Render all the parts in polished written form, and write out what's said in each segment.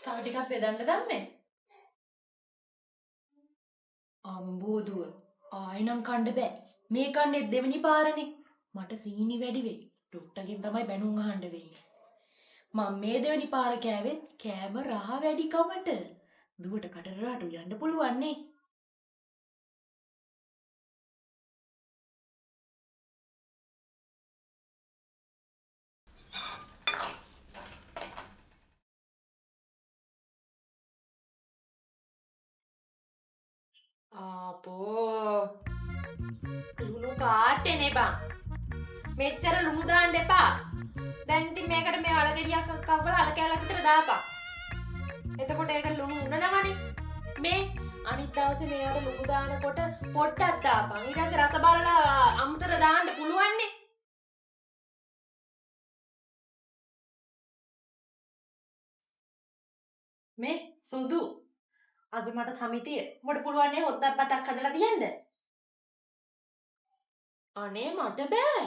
තව ටිකක් බෙදන්න දැම්මේ. අම්බෝදුව. ආයෙනම් කන්න බෑ. මේ කන්නේ දෙවෙනි පාරනේ. මට සීනි වැඩි වෙයි. ඩොක්ටර්ගෙන් තමයි බැනුම් අහන්න වෙන්නේ. මම මේ දෙවෙනි පාර කෑවෙත් කෑම රහ වැඩි කමට. දුවට කටරාට යන්න පුළුවන් නේ. ආපෝ ලුණු කාට්ටේනේ බං. මෙච්චර ලුණු දාන්න එපා. දැන් ඉතින් මේකට මේ අල ගෙඩියක් කවලා අල කැලක් විතර දාපන්. එතකොට ඒක ලුණු උනනවනේ. මේ අනිත් දවසේ මේවට ලුණු දානකොට පොට්ටක් දාපන්. ඊට පස්සේ රස බලලා අමුතර දාන්න පුළුවන් නේ. මේ සුදු අද මට සමිතිය උඹට පුළුවන් නේ හොද්දක් බතක් හදලා තියන්න. අනේ මට බෑ.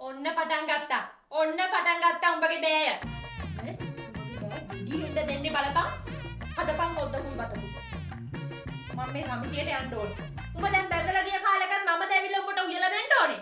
ඔන්න පටන් ගත්තා. උඹගේ බෑය. ගිහින් දෙන්නේ බලපන්. හදපන් හොද්දකුයි බතකුයි. මම මේ සමිතියට යන්න ඕනේ. උඹ දැන් බැඳලා ගිය කාලෙකත් මම දැවිලා උඹට උයලා දෙන්න ඕනේ.